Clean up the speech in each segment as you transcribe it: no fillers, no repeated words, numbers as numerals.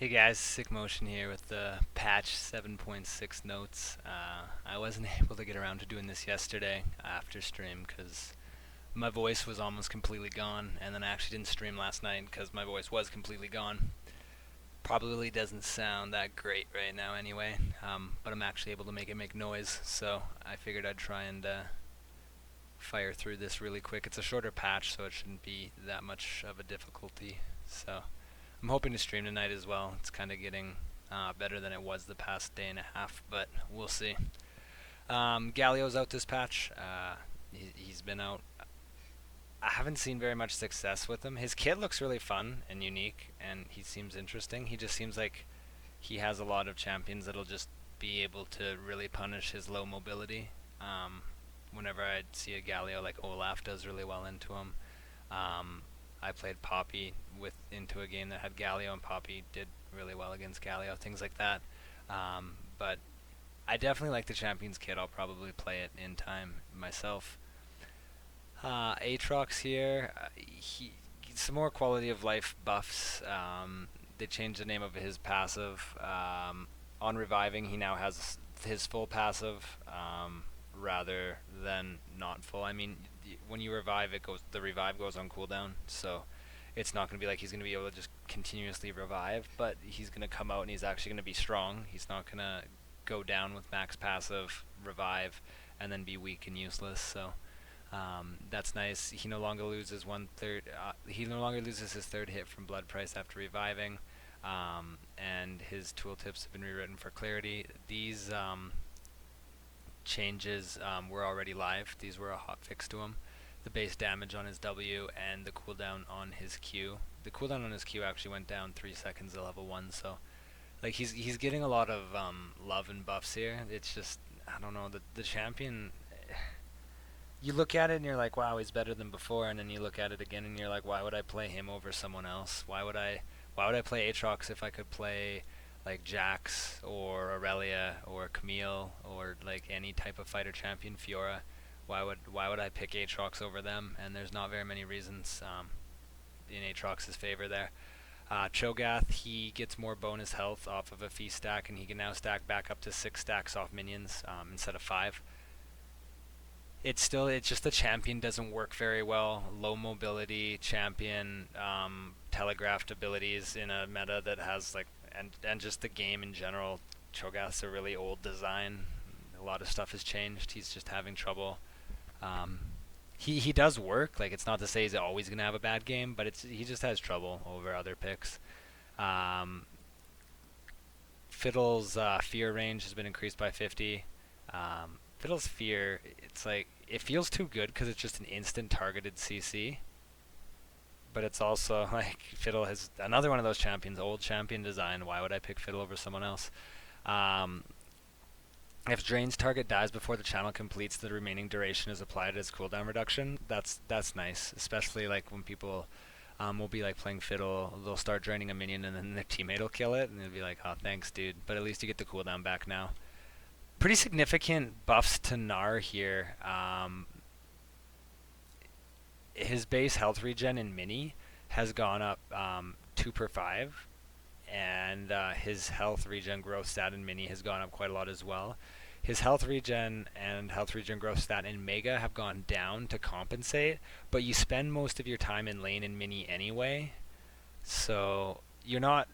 Hey guys, SickMotion here with the patch 7.6 notes. I wasn't able to get around to doing this yesterday after stream because my voice was almost completely gone, and then I actually didn't stream last night because my voice was completely gone. Probably doesn't sound that great right now anyway, but I'm actually able to make it make noise, so I figured I'd try and fire through this really quick. It's a shorter patch, so it shouldn't be that much of a difficulty. So I'm hoping to stream tonight as well. It's kind of getting better than it was the past day and a half, but we'll see. Galio's out this patch. He's been out. I haven't seen very much success with him. His kit looks really fun and unique, and he seems interesting. He just seems like he has a lot of champions that'll just be able to really punish his low mobility. Whenever I see a Galio, like Olaf does really well into him. I played Poppy into a game that had Galio, and Poppy did really well against Galio, things like that. But I definitely like the Champions kit. I'll probably play it in time myself. Aatrox here, some more quality of life buffs. They changed the name of his passive. On reviving, he now has his full passive rather than not full. I mean, when you revive, the revive goes on cooldown, so it's not going to be like he's going to be able to just continuously revive, but he's going to come out and he's actually going to be strong. He's not going to go down with max passive, revive, and then be weak and useless. So that's nice. He no longer loses he no longer loses his third hit from blood price after reviving, and his tooltips have been rewritten for clarity. These changes were already live. These were a hotfix to him. The base damage on his W and the cooldown on his Q. The cooldown on his Q actually went down 3 seconds at level 1, so like he's getting a lot of love and buffs here. It's just, I don't know, the champion, you look at it and you're like, wow, he's better than before, and then you look at it again and you're like, why would I play him over someone else? Why would I play Aatrox if I could play like Jax or Aurelia or Camille or like any type of fighter champion, Fiora? Why would I pick Aatrox over them? And there's not very many reasons in Aatrox's favor there. Cho'Gath, he gets more bonus health off of a feast stack, and he can now stack back up to 6 stacks off minions instead of 5. It's just the champion doesn't work very well. Low mobility champion, telegraphed abilities in a meta that has like, and just the game in general. Cho'Gath's a really old design. A lot of stuff has changed. He's just having trouble. He does work. Like, it's not to say he's always gonna have a bad game, but he just has trouble over other picks. Fiddle's fear range has been increased by 50. Fiddle's fear, it's like, it feels too good because it's just an instant targeted CC. But it's also like, Fiddle has another one of those champions, old champion design. Why would I pick Fiddle over someone else? If Drain's target dies before the channel completes, the remaining duration is applied as cooldown reduction. That's nice, especially like when people will be like playing Fiddle, they'll start draining a minion and then their teammate will kill it, and they'll be like, oh, thanks, dude. But at least you get the cooldown back now. Pretty significant buffs to Gnar here. His base health regen in mini has gone up 2 per 5, and his health regen growth stat in mini has gone up quite a lot as well. His health regen and health regen growth stat in mega have gone down to compensate, but you spend most of your time in lane in mini anyway, so you're not,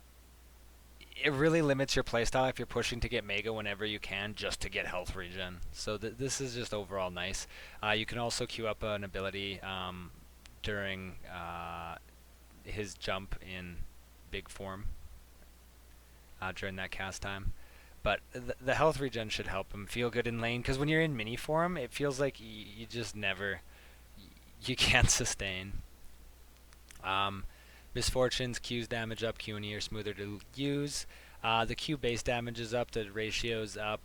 it really limits your playstyle if you're pushing to get mega whenever you can just to get health regen. So this is just overall nice. You can also queue up an ability during his jump in big form during that cast time. But the health regen should help him feel good in lane, because when you're in mini form, it feels like you just never, you can't sustain. Misfortunes, Q's damage up, Q and E are smoother to use. The Q base damage is up, the ratio's up,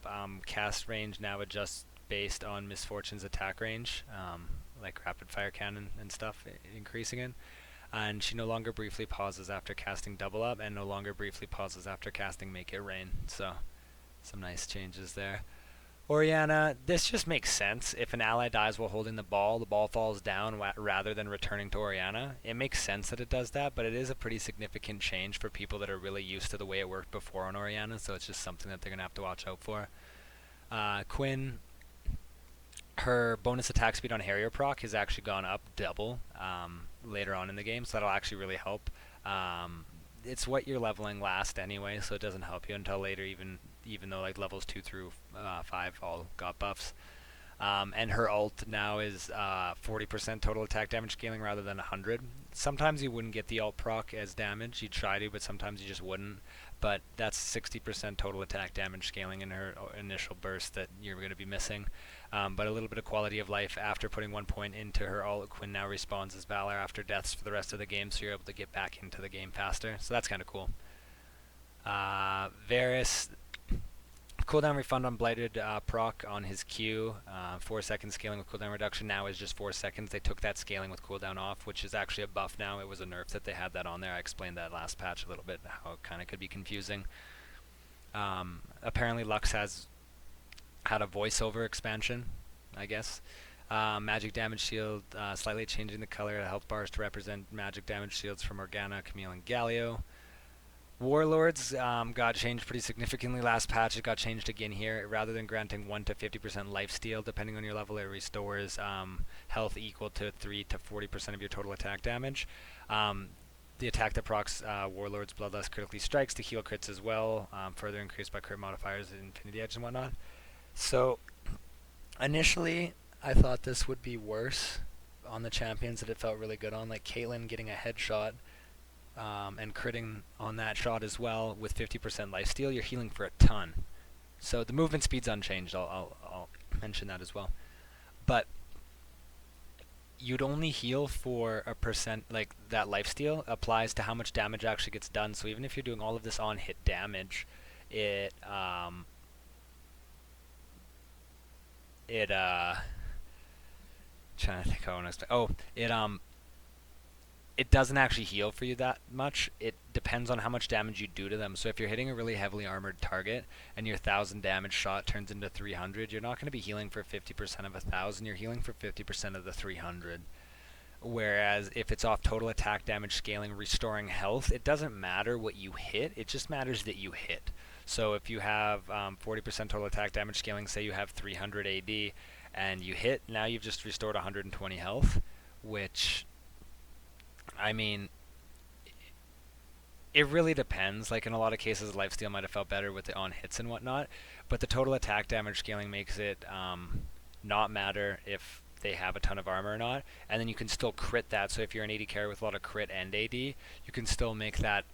cast range now adjusts based on Misfortune's attack range, like rapid fire cannon and stuff increasing it. And she no longer briefly pauses after casting double up, and no longer briefly pauses after casting make it rain. So some nice changes there. Oriana, this just makes sense. If an ally dies while holding the ball falls down rather than returning to Oriana. It makes sense that it does that, but it is a pretty significant change for people that are really used to the way it worked before on Oriana, so it's just something that they're going to have to watch out for. Quinn, her bonus attack speed on Harrier proc has actually gone up double later on in the game, so that'll actually really help. It's what you're leveling last anyway, so it doesn't help you until later, even though like levels 2 through 5 all got buffs. And her ult now is 40% total attack damage scaling rather than 100. Sometimes you wouldn't get the ult proc as damage, you'd try to, but sometimes you just wouldn't. But that's 60% total attack damage scaling in her initial burst that you're going to be missing. But a little bit of quality of life after putting 1 point into her ult. Quinn now respawns as Valor after deaths for the rest of the game, so you're able to get back into the game faster. So that's kind of cool. Varus, cooldown refund on Blighted proc on his Q. 4 seconds scaling with cooldown reduction now is just 4 seconds. They took that scaling with cooldown off, which is actually a buff now. It was a nerf that they had that on there. I explained that last patch a little bit, how it kind of could be confusing. Apparently Lux has had a voiceover expansion, I guess. Magic damage shield, slightly changing the color of health bars to represent magic damage shields from Morgana, Camille, and Galio. Warlords got changed pretty significantly last patch. It got changed again here. Rather than granting 1 to 50% lifesteal, depending on your level, it restores health equal to 3 to 40% of your total attack damage. The attack that procs Warlord's Bloodlust critically strikes to heal crits as well, further increased by crit modifiers and Infinity Edge and whatnot. So, initially, I thought this would be worse on the champions that it felt really good on, like Caitlyn getting a headshot and critting on that shot as well with 50% lifesteal. You're healing for a ton. So the movement speed's unchanged. I'll mention that as well. But you'd only heal for a percent, like that lifesteal applies to how much damage actually gets done. So even if you're doing all of this on hit damage, it trying to think how I want to explain. Oh, it doesn't actually heal for you that much. It depends on how much damage you do to them. So if you're hitting a really heavily armored target and your 1,000 damage shot turns into 300, you're not going to be healing for 50% of 1,000. You're healing for 50% of the 300. Whereas if it's off total attack damage scaling, restoring health, it doesn't matter what you hit. It just matters that you hit. So if you have 40% total attack damage scaling, say you have 300 AD, and you hit, now you've just restored 120 health, which, I mean, it really depends. Like in a lot of cases, lifesteal might have felt better with the on hits and whatnot, but the total attack damage scaling makes it not matter if they have a ton of armor or not, and then you can still crit that. So if you're an AD carry with a lot of crit and AD, you can still make that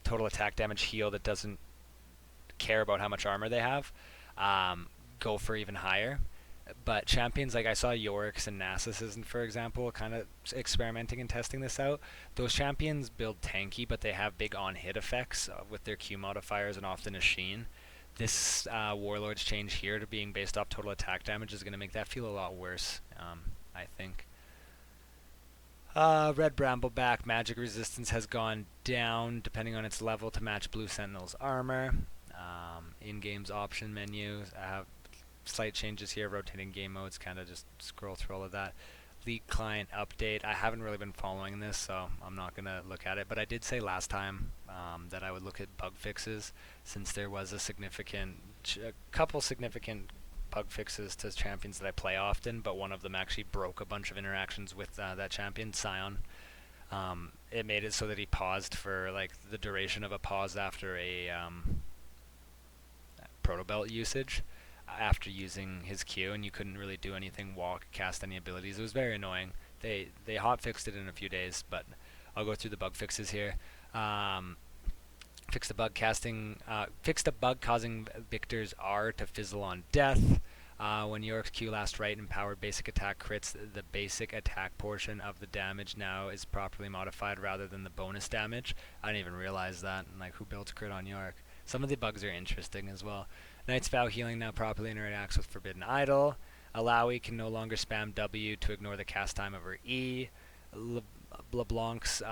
total attack damage heal that doesn't care about how much armor they have go for even higher. But champions, like I saw Yorick's and Nasus's, for example, kind of experimenting and testing this out. Those champions build tanky, but they have big on-hit effects with their Q modifiers and often a sheen. This Warlord's change here to being based off total attack damage is going to make that feel a lot worse, I think. Red Brambleback magic resistance has gone down depending on its level to match Blue Sentinel's armor. In-game's option menus have slight changes here, rotating game modes, kind of just scroll through all of that. League client update. I haven't really been following this, so I'm not going to look at it, but I did say last time that I would look at bug fixes, since there was a couple significant bug fixes to champions that I play often, but one of them actually broke a bunch of interactions with that champion, Scion. It made it so that he paused for like the duration of a pause after a proto belt usage after using his Q, and you couldn't really do anything, walk, cast any abilities. It was very annoying. They hot fixed it in a few days, but I'll go through the bug fixes here. Fix the bug causing Victor's R to fizzle on death. When York's Q last right and powered basic attack crits, the basic attack portion of the damage now is properly modified rather than the bonus damage. I didn't even realize that. Like, who built crit on York? Some of the bugs are interesting as well. Knight's Vow healing now properly interacts with Forbidden Idol. Alawi can no longer spam W to ignore the cast time of her E. LeBlanc's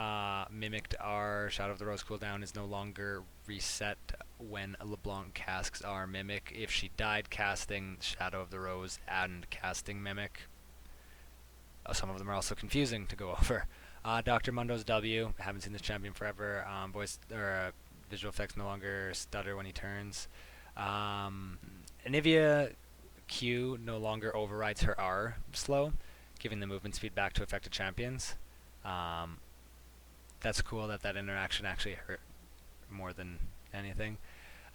mimicked R, Shadow of the Rose cooldown, is no longer reset when LeBlanc casts our Mimic. If she died casting Shadow of the Rose and casting Mimic. Some of them are also confusing to go over. Dr. Mundo's W. Haven't seen this champion forever. Visual effects no longer stutter when he turns. Anivia Q no longer overrides her R slow, giving the movement speed back to affected champions. That's cool that that interaction actually hurt more than anything.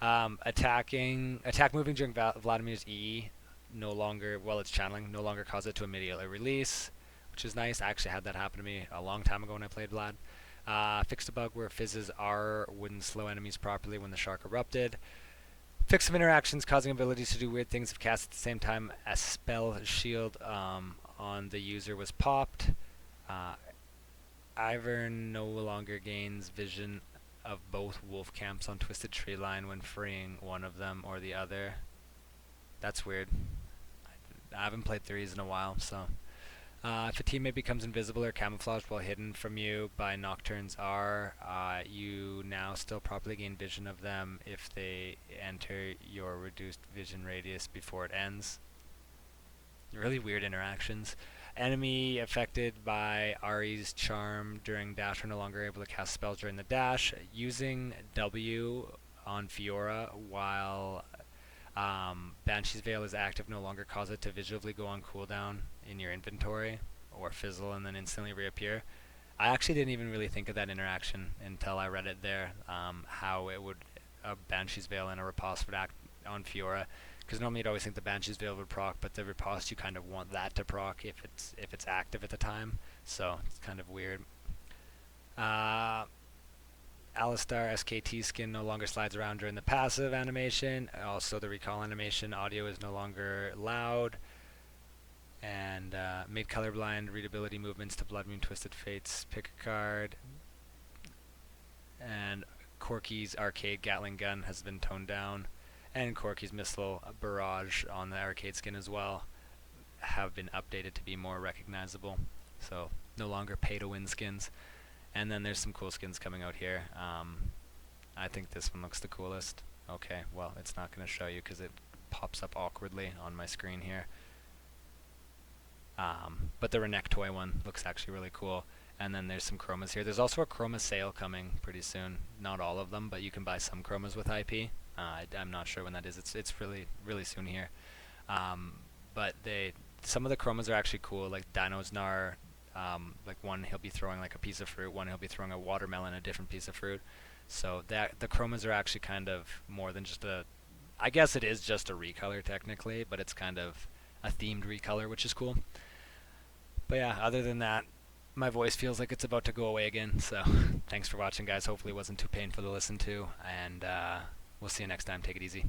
Attack moving during Vladimir's E no longer, while it's channeling, no longer cause it to immediately release, which is nice. I actually had that happen to me a long time ago when I played Vlad. Fixed a bug where Fizz's R wouldn't slow enemies properly when the shark erupted. Fixed some interactions causing abilities to do weird things if cast at the same time a spell shield on the user was popped. Ivern no longer gains vision of both wolf camps on Twisted Tree Line when freeing one of them or the other. That's weird. I haven't played threes in a while, so. If a teammate becomes invisible or camouflaged while hidden from you by Nocturne's R, you now still properly gain vision of them if they enter your reduced vision radius before it ends. Really weird interactions. Enemy affected by Ari's charm during dash are no longer able to cast spells during the dash. Using W on Fiora while Banshee's Veil is active no longer cause it to visually go on cooldown in your inventory or fizzle and then instantly reappear. I actually didn't even really think of that interaction until I read it there, how it would Banshee's Veil and a riposte would act on Fiora, because normally you'd always think the Banshee's Veil would proc, but the riposte you kind of want that to proc if it's active at the time, so it's kind of weird. Alistar SKT skin no longer slides around during the passive animation. Also, the recall animation audio is no longer loud. And made colorblind readability movements to Blood Moon Twisted Fates. Pick a card. And Corky's arcade Gatling gun has been toned down. And Corky's missile barrage on the arcade skin as well have been updated to be more recognizable. So no longer pay to win skins. And then there's some cool skins coming out here. I think this one looks the coolest. Okay, well, it's not going to show you because it pops up awkwardly on my screen here. But the Renektoy one looks actually really cool. And then there's some chromas here. There's also a chroma sale coming pretty soon. Not all of them, but you can buy some chromas with IP. I'm not sure when that is. It's really soon here. But some of the chromas are actually cool, like Dino's Gnar. Like one he'll be throwing like a piece of fruit, one he'll be throwing a watermelon, a different piece of fruit. So that the chromas are actually kind of more than just I guess it is just a recolor technically, but it's kind of a themed recolor, which is cool. But yeah, other than that, my voice feels like it's about to go away again. So thanks for watching, guys. Hopefully it wasn't too painful to listen to, and we'll see you next time. Take it easy.